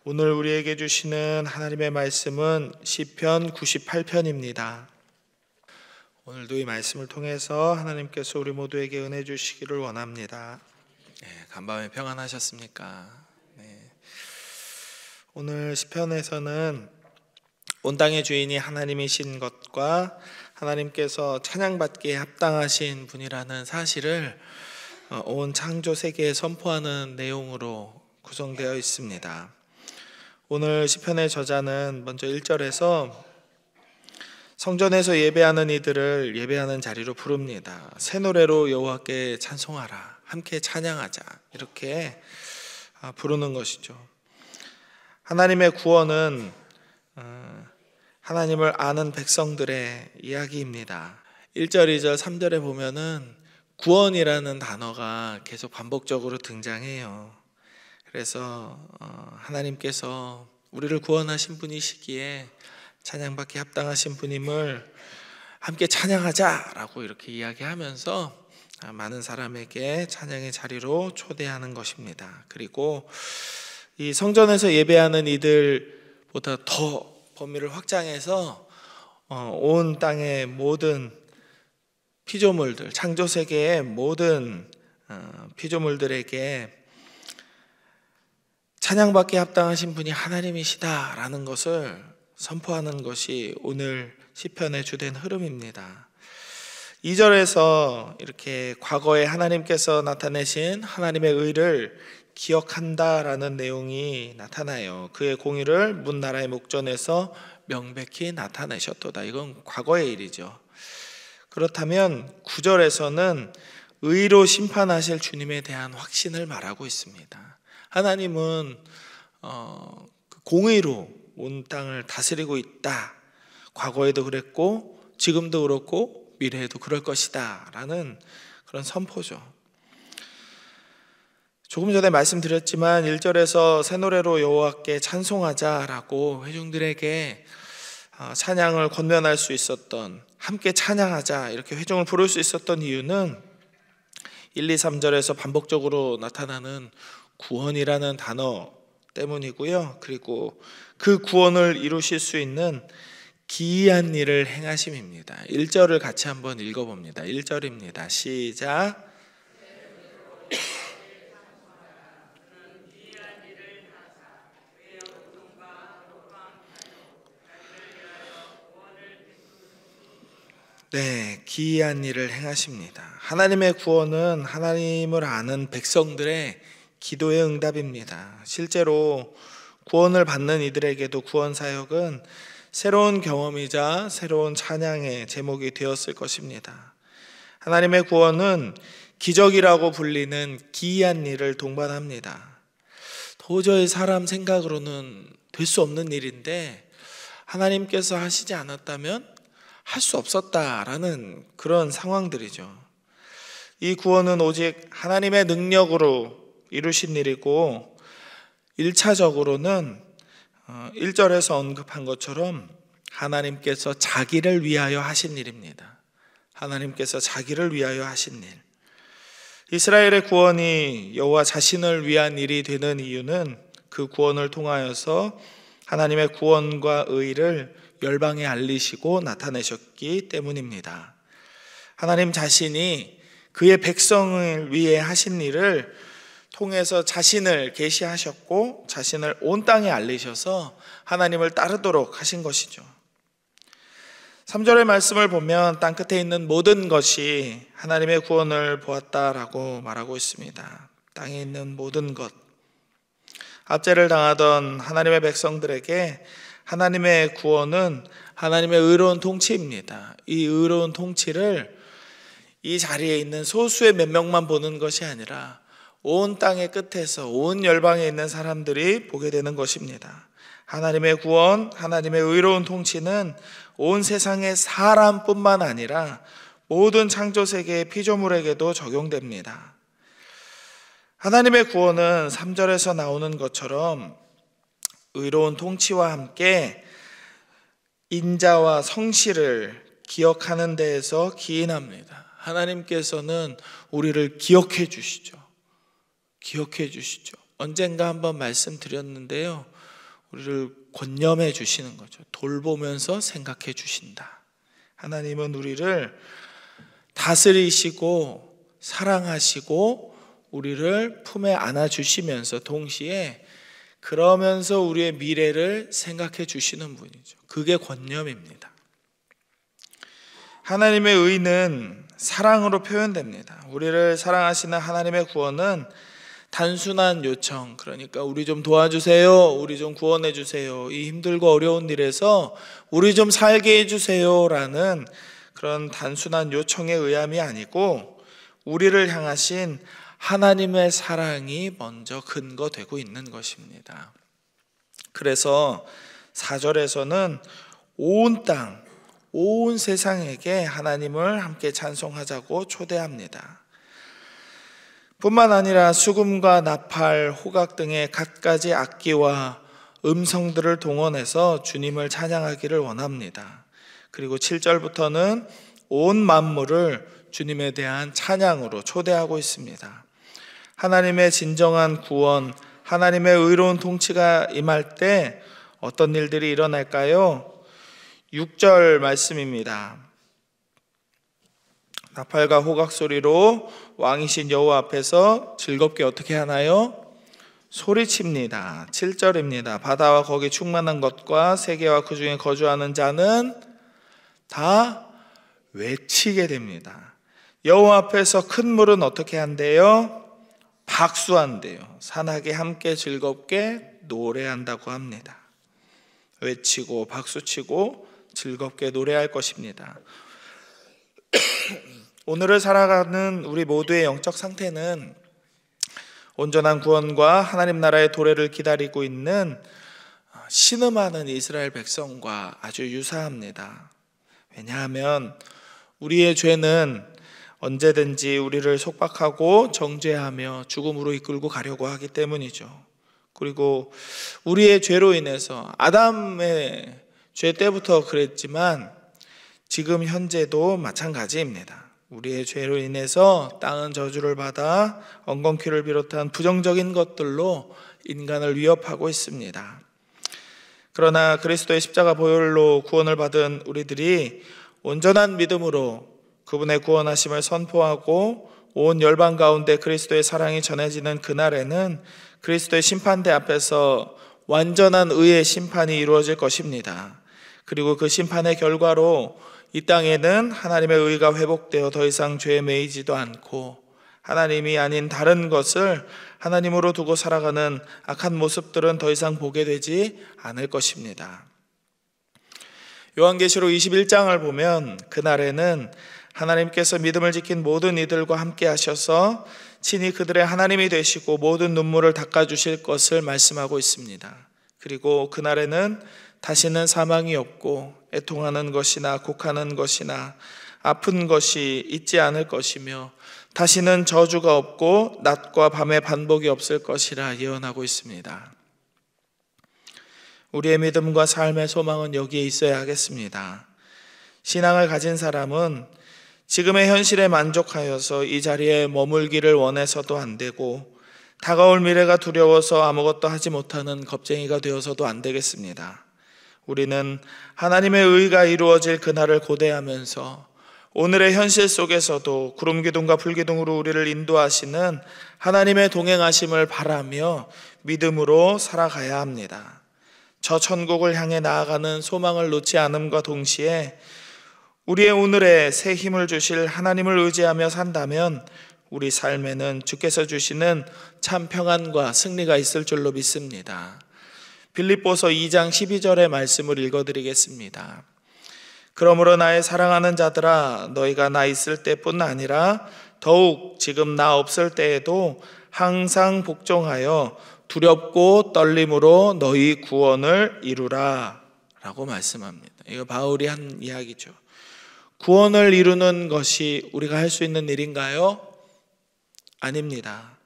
오늘 우리에게 주시는 하나님의 말씀은 시편 98편입니다. 오늘도 이 말씀을 통해서 하나님께서 우리 모두에게 은혜 주시기를 원합니다. 간밤에 평안하셨습니까? 오늘 시편에서는 온 땅의 주인이 하나님이신 것과 하나님께서 찬양받기에 합당하신 분이라는 사실을 온 창조 세계에 선포하는 내용으로 구성되어 있습니다. 오늘 시편의 저자는 먼저 1절에서 성전에서 예배하는 이들을 예배하는 자리로 부릅니다. 새 노래로 여호와께 찬송하라, 함께 찬양하자, 이렇게 부르는 것이죠. 하나님의 구원은 하나님을 아는 백성들의 이야기입니다. 1절, 2절, 3절에 보면은 구원이라는 단어가 계속 반복적으로 등장해요. 그래서 하나님께서 우리를 구원하신 분이시기에 찬양받기 합당하신 분임을 함께 찬양하자라고 이렇게 이야기하면서 많은 사람에게 찬양의 자리로 초대하는 것입니다. 그리고 이 성전에서 예배하는 이들보다 더 범위를 확장해서 온 땅의 모든 피조물들, 창조세계의 모든 피조물들에게 찬양받기 합당하신 분이 하나님이시다라는 것을 선포하는 것이 오늘 시편의 주된 흐름입니다. 2절에서 이렇게 과거에 하나님께서 나타내신 하나님의 의를 기억한다라는 내용이 나타나요. 그의 공의를 문 나라의 목전에서 명백히 나타내셨도다. 이건 과거의 일이죠. 그렇다면 9절에서는 의로 심판하실 주님에 대한 확신을 말하고 있습니다. 하나님은 공의로 온 땅을 다스리고 있다. 과거에도 그랬고 지금도 그렇고 미래에도 그럴 것이다 라는 그런 선포죠. 조금 전에 말씀드렸지만 1절에서 새 노래로 여호와께 찬송하자라고 회중들에게 찬양을 권면할 수 있었던, 함께 찬양하자 이렇게 회중을 부를 수 있었던 이유는 1, 2, 3절에서 반복적으로 나타나는 구원이라는 단어 때문이고요. 그리고 그 구원을 이루실 수 있는 기이한 일을 행하심입니다. 1절을 같이 한번 읽어봅니다. 1절입니다. 시작. 네, 기이한 일을 행하십니다. 하나님의 구원은 하나님을 아는 백성들의 기도의 응답입니다. 실제로 구원을 받는 이들에게도 구원 사역은 새로운 경험이자 새로운 찬양의 제목이 되었을 것입니다. 하나님의 구원은 기적이라고 불리는 기이한 일을 동반합니다. 도저히 사람 생각으로는 될 수 없는 일인데 하나님께서 하시지 않았다면 할 수 없었다라는 그런 상황들이죠. 이 구원은 오직 하나님의 능력으로 이루신 일이고 1차적으로는 1절에서 언급한 것처럼 하나님께서 자기를 위하여 하신 일입니다. 하나님께서 자기를 위하여 하신 일. 이스라엘의 구원이 여호와 자신을 위한 일이 되는 이유는 그 구원을 통하여서 하나님의 구원과 의를 열방에 알리시고 나타내셨기 때문입니다. 하나님 자신이 그의 백성을 위해 하신 일을 통해서 자신을 계시하셨고 자신을 온 땅에 알리셔서 하나님을 따르도록 하신 것이죠. 3절의 말씀을 보면 땅끝에 있는 모든 것이 하나님의 구원을 보았다라고 말하고 있습니다. 땅에 있는 모든 것. 압제를 당하던 하나님의 백성들에게 하나님의 구원은 하나님의 의로운 통치입니다. 이 의로운 통치를 이 자리에 있는 소수의 몇 명만 보는 것이 아니라 온 땅의 끝에서 온 열방에 있는 사람들이 보게 되는 것입니다. 하나님의 구원, 하나님의 의로운 통치는 온 세상의 사람뿐만 아니라 모든 창조세계의 피조물에게도 적용됩니다. 하나님의 구원은 3절에서 나오는 것처럼 의로운 통치와 함께 인자와 성실을 기억하는 데에서 기인합니다. 하나님께서는 우리를 기억해 주시죠. 언젠가 한번 말씀드렸는데요. 우리를 권념해 주시는 거죠. 돌보면서 생각해 주신다. 하나님은 우리를 다스리시고 사랑하시고 우리를 품에 안아주시면서 동시에 그러면서 우리의 미래를 생각해 주시는 분이죠. 그게 권념입니다. 하나님의 의는 사랑으로 표현됩니다. 우리를 사랑하시는 하나님의 구원은 단순한 요청, 그러니까 우리 좀 도와주세요, 우리 좀 구원해 주세요, 이 힘들고 어려운 일에서 우리 좀 살게 해주세요 라는 그런 단순한 요청의 의함이 아니고 우리를 향하신 하나님의 사랑이 먼저 근거되고 있는 것입니다. 그래서 4절에서는 온 땅, 온 세상에게 하나님을 함께 찬송하자고 초대합니다. 뿐만 아니라 수금과 나팔, 호각 등의 갖가지 악기와 음성들을 동원해서 주님을 찬양하기를 원합니다. 그리고 7절부터는 온 만물을 주님에 대한 찬양으로 초대하고 있습니다. 하나님의 진정한 구원, 하나님의 의로운 통치가 임할 때 어떤 일들이 일어날까요? 6절 말씀입니다. 나팔과 호각 소리로 왕이신 여호와 앞에서 즐겁게 어떻게 하나요? 소리칩니다. 7절입니다. 바다와 거기 충만한 것과 세계와 그 중에 거주하는 자는 다 외치게 됩니다. 여호와 앞에서 큰 물은 어떻게 한대요? 박수한대요. 산악이 함께 즐겁게 노래한다고 합니다. 외치고 박수치고 즐겁게 노래할 것입니다. 오늘을 살아가는 우리 모두의 영적 상태는 온전한 구원과 하나님 나라의 도래를 기다리고 있는 신음하는 이스라엘 백성과 아주 유사합니다. 왜냐하면 우리의 죄는 언제든지 우리를 속박하고 정죄하며 죽음으로 이끌고 가려고 하기 때문이죠. 그리고 우리의 죄로 인해서 아담의 죄 때부터 그랬지만 지금 현재도 마찬가지입니다. 우리의 죄로 인해서 땅은 저주를 받아 엉겅퀴를 비롯한 부정적인 것들로 인간을 위협하고 있습니다. 그러나 그리스도의 십자가 보혈로 구원을 받은 우리들이 온전한 믿음으로 그분의 구원하심을 선포하고 온 열방 가운데 그리스도의 사랑이 전해지는 그날에는 그리스도의 심판대 앞에서 완전한 의의 심판이 이루어질 것입니다. 그리고 그 심판의 결과로 이 땅에는 하나님의 의가 회복되어 더 이상 죄에 매이지도 않고 하나님이 아닌 다른 것을 하나님으로 두고 살아가는 악한 모습들은 더 이상 보게 되지 않을 것입니다. 요한계시록 21장을 보면 그날에는 하나님께서 믿음을 지킨 모든 이들과 함께 하셔서 친히 그들의 하나님이 되시고 모든 눈물을 닦아주실 것을 말씀하고 있습니다. 그리고 그날에는 다시는 사망이 없고 애통하는 것이나 곡하는 것이나 아픈 것이 있지 않을 것이며 다시는 저주가 없고 낮과 밤의 반복이 없을 것이라 예언하고 있습니다. 우리의 믿음과 삶의 소망은 여기에 있어야 하겠습니다. 신앙을 가진 사람은 지금의 현실에 만족하여서 이 자리에 머물기를 원해서도 안 되고 다가올 미래가 두려워서 아무것도 하지 못하는 겁쟁이가 되어서도 안 되겠습니다. 우리는 하나님의 의가 이루어질 그날을 고대하면서 오늘의 현실 속에서도 구름기둥과 불기둥으로 우리를 인도하시는 하나님의 동행하심을 바라며 믿음으로 살아가야 합니다. 저 천국을 향해 나아가는 소망을 놓지 않음과 동시에 우리의 오늘에 새 힘을 주실 하나님을 의지하며 산다면 우리 삶에는 주께서 주시는 참 평안과 승리가 있을 줄로 믿습니다. 빌립보서 2장 12절의 말씀을 읽어드리겠습니다. 그러므로 나의 사랑하는 자들아 너희가 나 있을 때뿐 아니라 더욱 지금 나 없을 때에도 항상 복종하여 두렵고 떨림으로 너희 구원을 이루라 라고 말씀합니다. 이거 바울이 한 이야기죠. 구원을 이루는 것이 우리가 할 수 있는 일인가요? 아닙니다.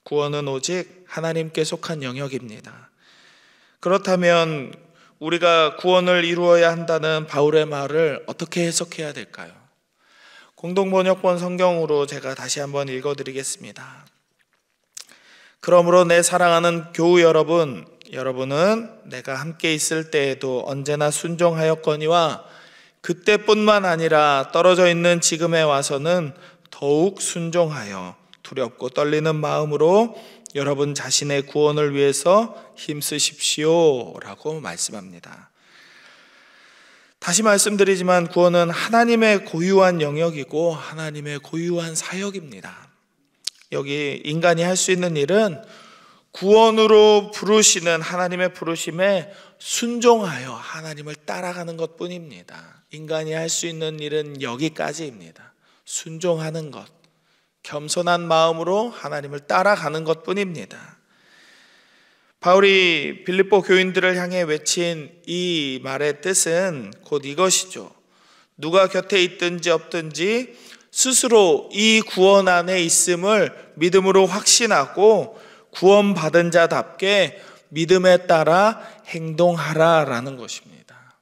구원은 오직 하나님께 속한 영역입니다. 그렇다면 우리가 구원을 이루어야 한다는 바울의 말을 어떻게 해석해야 될까요? 공동번역본 성경으로 제가 다시 한번 읽어드리겠습니다. 그러므로 내 사랑하는 교우 여러분, 여러분은 내가 함께 있을 때에도 언제나 순종하였거니와 그때뿐만 아니라 떨어져 있는 지금에 와서는 더욱 순종하여 두렵고 떨리는 마음으로 여러분 자신의 구원을 위해서 힘쓰십시오 라고 말씀합니다. 다시 말씀드리지만 구원은 하나님의 고유한 영역이고 하나님의 고유한 사역입니다. 여기 인간이 할 수 있는 일은 구원으로 부르시는 하나님의 부르심에 순종하여 하나님을 따라가는 것뿐입니다. 인간이 할 수 있는 일은 여기까지입니다. 순종하는 것, 겸손한 마음으로 하나님을 따라가는 것뿐입니다. 바울이 빌립보 교인들을 향해 외친 이 말의 뜻은 곧 이것이죠. 누가 곁에 있든지 없든지 스스로 이 구원 안에 있음을 믿음으로 확신하고 구원받은 자답게 믿음에 따라 행동하라라는 것입니다.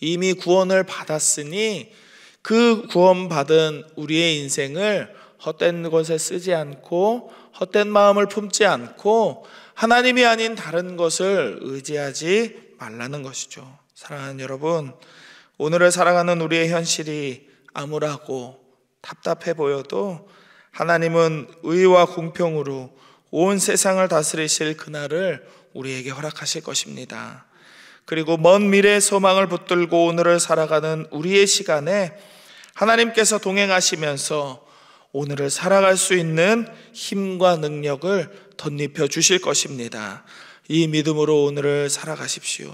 이미 구원을 받았으니 그 구원받은 우리의 인생을 헛된 것에 쓰지 않고 헛된 마음을 품지 않고 하나님이 아닌 다른 것을 의지하지 말라는 것이죠. 사랑하는 여러분, 오늘을 살아가는 우리의 현실이 암울하고 답답해 보여도 하나님은 의와 공평으로 온 세상을 다스리실 그날을 우리에게 허락하실 것입니다. 그리고 먼 미래의 소망을 붙들고 오늘을 살아가는 우리의 시간에 하나님께서 동행하시면서 오늘을 살아갈 수 있는 힘과 능력을 덧입혀 주실 것입니다. 이 믿음으로 오늘을 살아가십시오.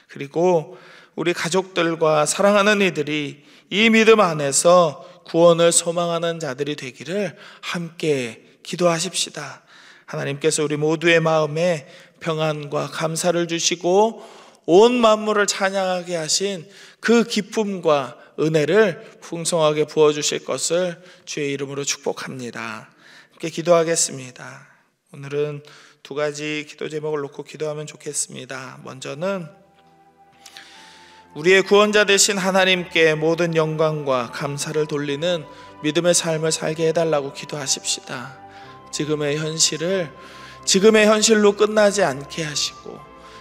그리고 우리 가족들과 사랑하는 이들이 이 믿음 안에서 구원을 소망하는 자들이 되기를 함께 기도하십시다. 하나님께서 우리 모두의 마음에 평안과 감사를 주시고 온 만물을 찬양하게 하신 그 기쁨과 은혜를 풍성하게 부어주실 것을 주의 이름으로 축복합니다. 함께 기도하겠습니다. 오늘은 두 가지 기도 제목을 놓고 기도하면 좋겠습니다. 먼저는 우리의 구원자 되신 하나님께 모든 영광과 감사를 돌리는 믿음의 삶을 살게 해달라고 기도하십시다. 지금의 현실을 지금의 현실로 끝나지 않게 하시고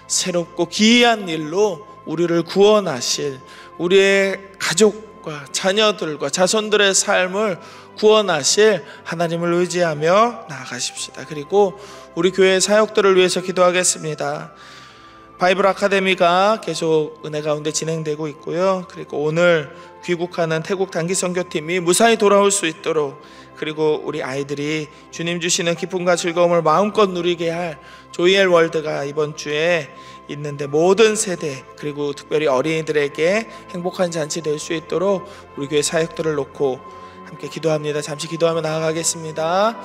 새롭고 기이한 일로 우리를 구원하실 우리의 가족과 자녀들과 자손들의 삶을 구원하실 하나님을 의지하며 나아가십시다. 그리고 우리 교회 사역들을 위해서 기도하겠습니다. 바이블 아카데미가 계속 은혜 가운데 진행되고 있고요. 그리고 오늘 귀국하는 태국 단기 선교팀이 무사히 돌아올 수 있도록, 그리고 우리 아이들이 주님 주시는 기쁨과 즐거움을 마음껏 누리게 할 조이엘 월드가 이번 주에 있는데 모든 세대 그리고 특별히 어린이들에게 행복한 잔치 될 수 있도록 우리 교회 사역들을 놓고 함께 기도합니다. 잠시 기도하며 나아가겠습니다.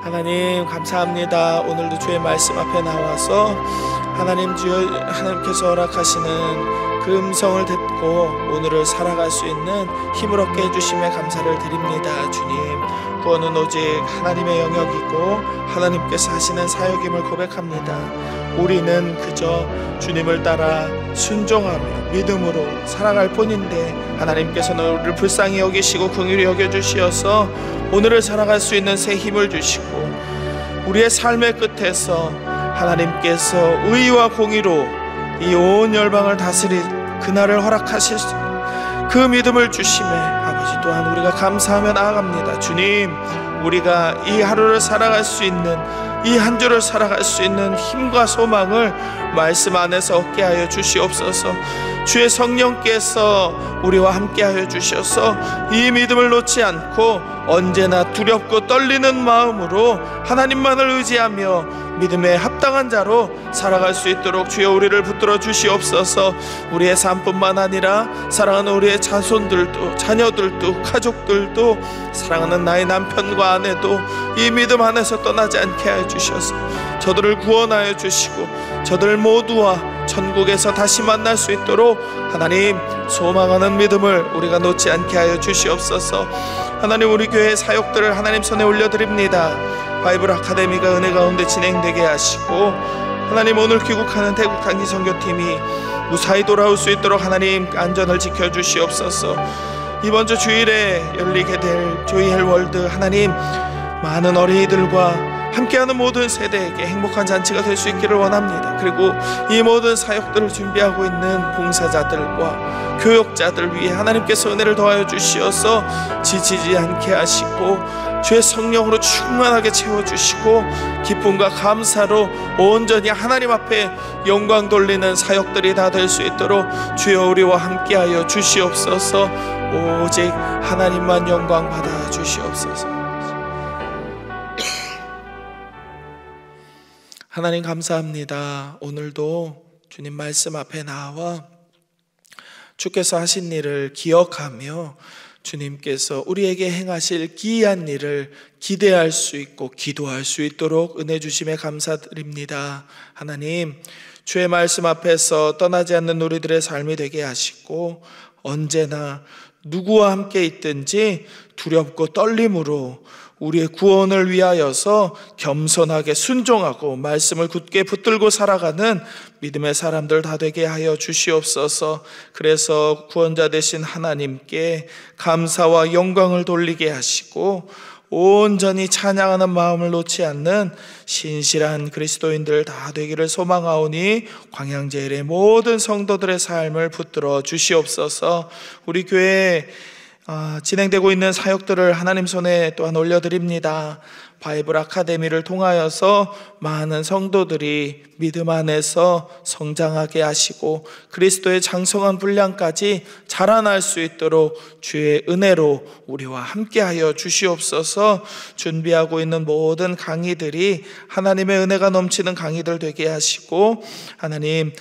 하나님 감사합니다. 오늘도 주의 말씀 앞에 나와서 하나님 주여 하나님께서 허락하시는 그 음성을 듣고 오늘을 살아갈 수 있는 힘을 얻게 해주심에 감사를 드립니다. 주님, 구원은 오직 하나님의 영역이고 하나님께서 하시는 사역임을 고백합니다. 우리는 그저 주님을 따라 순종하며 믿음으로 살아갈 뿐인데 하나님께서는 우리를 불쌍히 여기시고 긍휼히 여겨주시어서 오늘을 살아갈 수 있는 새 힘을 주시고 우리의 삶의 끝에서 하나님께서 의와 공의로 이 온 열방을 다스릴 그날을 허락하실 그 믿음을 주심에 아버지 또한 우리가 감사하며 나아갑니다. 주님, 우리가 이 하루를 살아갈 수 있는 이 한 주를 살아갈 수 있는 힘과 소망을 말씀 안에서 얻게 하여 주시옵소서. 주의 성령께서 우리와 함께 하여 주셔서 이 믿음을 놓지 않고 언제나 두렵고 떨리는 마음으로 하나님만을 의지하며 믿음에 합당한 자로 살아갈 수 있도록 주여 우리를 붙들어 주시옵소서. 우리의 삶뿐만 아니라 사랑하는 우리의 자손들도 자녀들도 가족들도 사랑하는 나의 남편과 아내도 이 믿음 안에서 떠나지 않게 하여 주셔서 저들을 구원하여 주시고 저들 모두와 천국에서 다시 만날 수 있도록 하나님 소망하는 믿음을 우리가 놓지 않게 하여 주시옵소서. 하나님, 우리 교회 사역들을 하나님 손에 올려드립니다. 바이블 아카데미가 은혜 가운데 진행되게 하시고 하나님, 오늘 귀국하는 태국 단기 선교팀이 무사히 돌아올 수 있도록 하나님 안전을 지켜주시옵소서. 이번 주 주일에 열리게 될 조이엘 월드 하나님, 많은 어린이들과 함께하는 모든 세대에게 행복한 잔치가 될 수 있기를 원합니다. 그리고 이 모든 사역들을 준비하고 있는 봉사자들과 교역자들 위해 하나님께서 은혜를 더하여 주시어서 지치지 않게 하시고 주의 성령으로 충만하게 채워주시고 기쁨과 감사로 온전히 하나님 앞에 영광 돌리는 사역들이 다 될 수 있도록 주여 우리와 함께하여 주시옵소서. 오직 하나님만 영광 받아 주시옵소서. 하나님 감사합니다. 오늘도 주님 말씀 앞에 나와 주께서 하신 일을 기억하며 주님께서 우리에게 행하실 기이한 일을 기대할 수 있고 기도할 수 있도록 은혜 주심에 감사드립니다. 하나님, 주의 말씀 앞에서 떠나지 않는 우리들의 삶이 되게 하시고 언제나 누구와 함께 있든지 두렵고 떨림으로 우리의 구원을 위하여서 겸손하게 순종하고 말씀을 굳게 붙들고 살아가는 믿음의 사람들 다 되게 하여 주시옵소서. 그래서 구원자 되신 하나님께 감사와 영광을 돌리게 하시고 온전히 찬양하는 마음을 놓지 않는 신실한 그리스도인들 다 되기를 소망하오니 광양제일의 모든 성도들의 삶을 붙들어 주시옵소서. 우리 교회 진행되고 있는 사역들을 하나님 손에 또한 올려드립니다. 바이블 아카데미를 통하여서 많은 성도들이 믿음 안에서 성장하게 하시고 그리스도의 장성한 분량까지 자라날 수 있도록 주의 은혜로 우리와 함께하여 주시옵소서. 준비하고 있는 모든 강의들이 하나님의 은혜가 넘치는 강의들 되게 하시고 하나님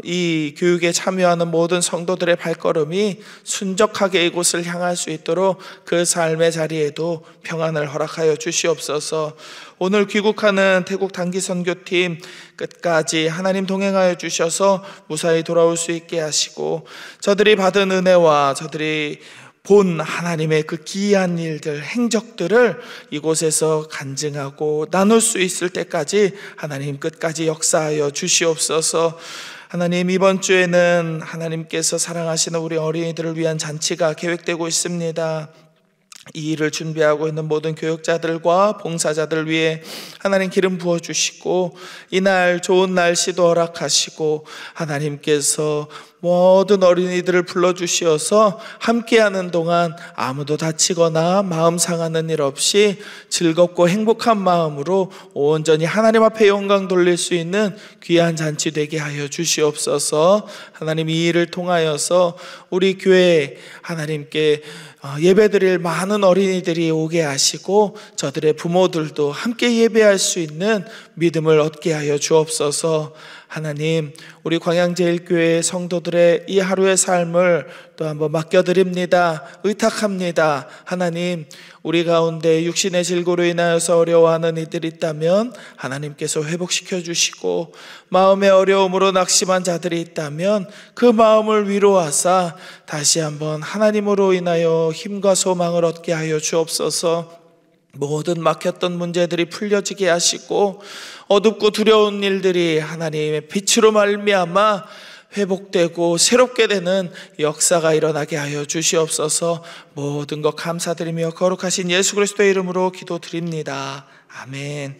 이 교육에 참여하는 모든 성도들의 발걸음이 순적하게 이곳을 향할 수 있도록 그 삶의 자리에도 평안을 허락하여 주시옵소서. 오늘 귀국하는 태국 단기 선교팀 끝까지 하나님 동행하여 주셔서 무사히 돌아올 수 있게 하시고 저들이 받은 은혜와 저들이 본 하나님의 그 기이한 일들, 행적들을 이곳에서 간증하고 나눌 수 있을 때까지 하나님 끝까지 역사하여 주시옵소서. 하나님, 이번 주에는 하나님께서 사랑하시는 우리 어린이들을 위한 잔치가 계획되고 있습니다. 이 일을 준비하고 있는 모든 교역자들과 봉사자들 위해 하나님 기름 부어주시고 이날 좋은 날씨도 허락하시고 하나님께서 모든 어린이들을 불러주시어서 함께하는 동안 아무도 다치거나 마음 상하는 일 없이 즐겁고 행복한 마음으로 온전히 하나님 앞에 영광 돌릴 수 있는 귀한 잔치 되게 하여 주시옵소서. 하나님, 이 일을 통하여서 우리 교회에 하나님께 예배드릴 많은 어린이들이 오게 하시고 저들의 부모들도 함께 예배할 수 있는 믿음을 얻게 하여 주옵소서. 하나님, 우리 광양제일교회 성도들의 이 하루의 삶을 또 한번 맡겨드립니다. 의탁합니다. 하나님, 우리 가운데 육신의 질고로 인하여서 어려워하는 이들이 있다면 하나님께서 회복시켜 주시고 마음의 어려움으로 낙심한 자들이 있다면 그 마음을 위로하사 다시 한번 하나님으로 인하여 힘과 소망을 얻게 하여 주옵소서. 모든 막혔던 문제들이 풀려지게 하시고 어둡고 두려운 일들이 하나님의 빛으로 말미암아 회복되고 새롭게 되는 역사가 일어나게 하여 주시옵소서. 모든 것 감사드리며 거룩하신 예수 그리스도의 이름으로 기도드립니다. 아멘.